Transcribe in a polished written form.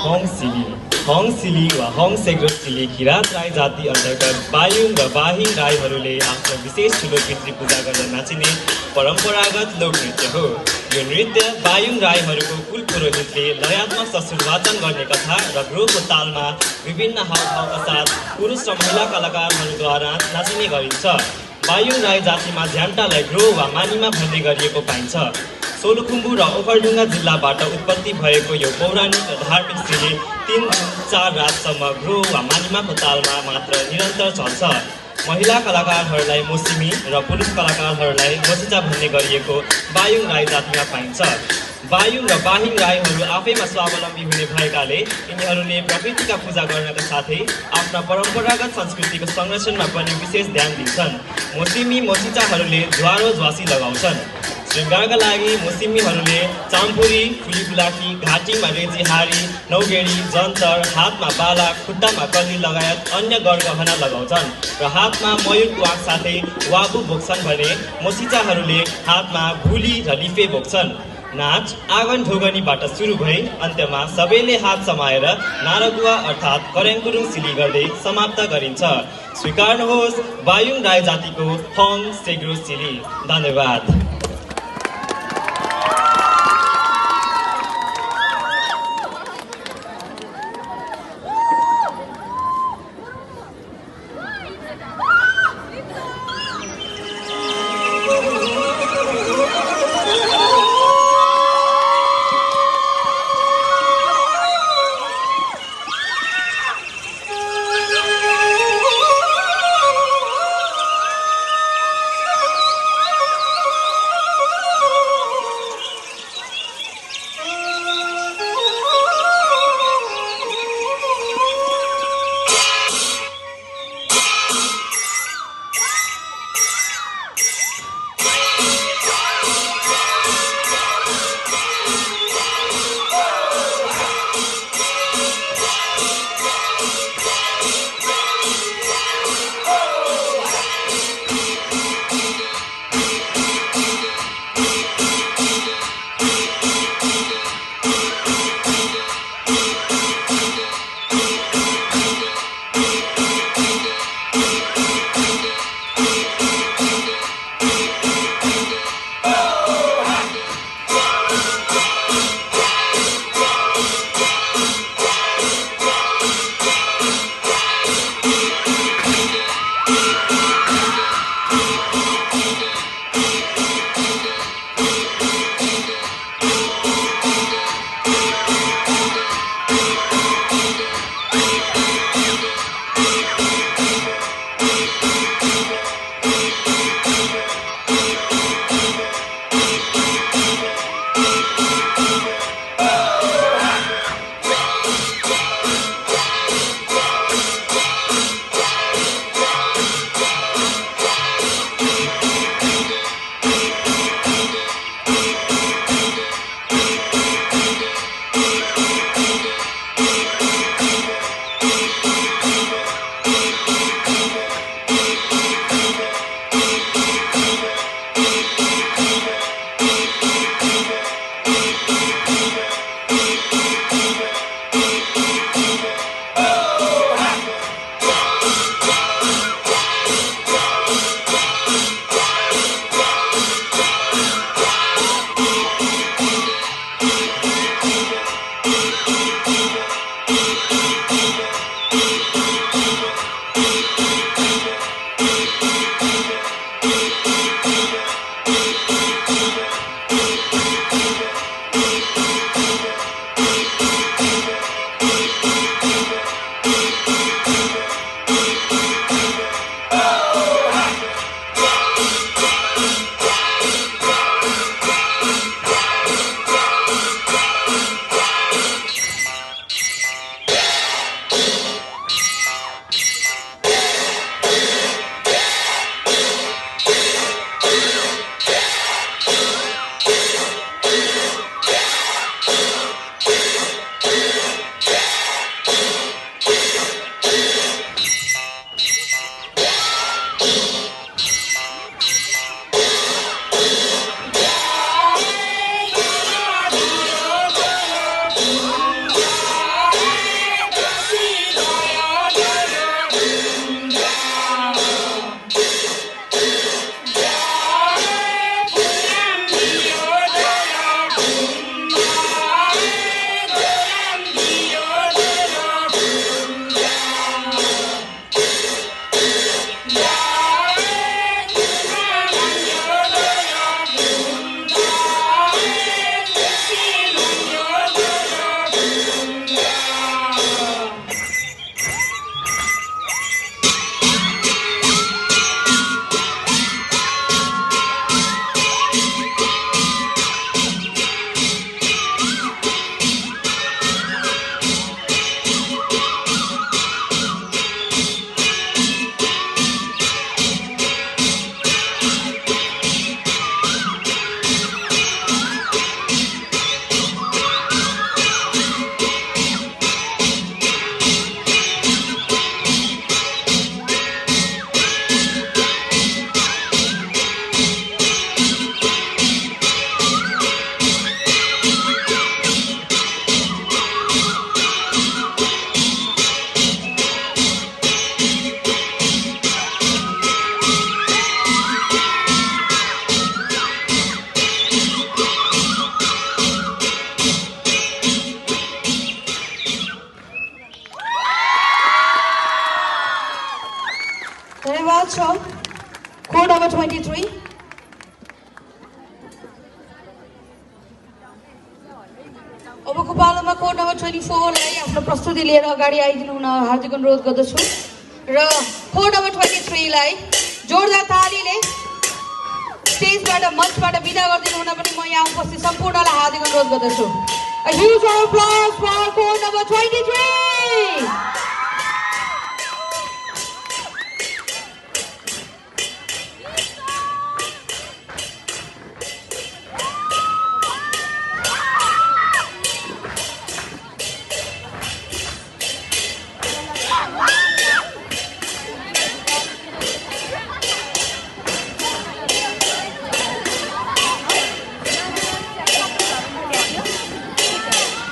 हङसिली वा हङ सेग्रो सिली किराँत राई जाति अन्तर्गत बायुङ र बाहिङ राईहरूले आफ्नो विशेष ठुलो पितृ पूजा गर्न नाचिने परम्परागत लोकनृत्य हो। यो नृत्य बायुङ राईहरूको कुल पुरोहितले लयात्मक ससुर वाचन गर्ने कथा र ग्रोहको तालमा विभिन्न हावभावका साथ पुरुष र महिला कलाकारहरूद्वारा नाचिने गरिन्छ। बायुङ राई जातिमा झ्याम्टालाई ग्रोह वा मानिमा भन्ने गरिएको पाइन्छ। सोलुखुम्बु र ओखलढुङ्गा जिल्लाबाट उत्पत्ति भएको यो पौराणिक र धार्मिक सिली 3 दिन 4 रातसम्म ग्रोह वा मानिमाको तालमा मात्र निरन्तर चल्छ। महिला कलाकारहरूलाई मोसिमी र पुरुष कलाकारहरूलाई मोसिचा भन्ने गरिएको बायुङ राई जातिमा पाइन्छ। बायुङ र बाहिङ राईहरू आफैमा स्वावलम्बी हुने भएकाले यिनीहरूले प्रकृतिका पूजा गर्नका साथै आफ्ना परम्परागत संस्कृतिको संरक्षणमा पनि विशेष ध्यान दिन्छन्। मोसिमी मोसिचाहरूले ज्वारो झ्वासी लगाउँछन्। श्रृङ्गारका लागि मोसिमीहरूले चाम्पुरी, फुलीबुलाकी, घाँटीमा रेजीहारी, नौगेडी, जन्तर, हातमा बाला, खुट्टामा कल्ली लगायत अन्य गरगहना लगाउँछन् र हातमा मयूरको आँख साथै वाबु बोक्छन् भने मोसिचाहरूले हातमा भुली र लिफे बोक्छन्। नाच आँगन ढोगनीबाट सुरु भई अन्त्यमा सबैले हात समाएर नारगुवा अर्थात् करेङकुरुङ सिली गर्दै समाप्त गरिन्छ। स्वीकार्नुहोस् बायुङ राई जातिको हङ सेग्रो सिली। धन्यवाद। स्वागत छ कोड नम्बर 23 अबको पालोमा कोड नम्बर 24 लाई आफ्नो प्रस्तुति लिएर अगाडि आइदिनु हुन हार्दिक अनुरोध गर्दछु र कोड नम्बर 23 लाई जोरदार तालीले स्टेजबाट मञ्चबाट बिदा गरिदिनु हुन पनि म यहाँ उपस्थित सम्पूर्णलाई हार्दिक अनुरोध गर्दछु। A huge round of applause for code number 23.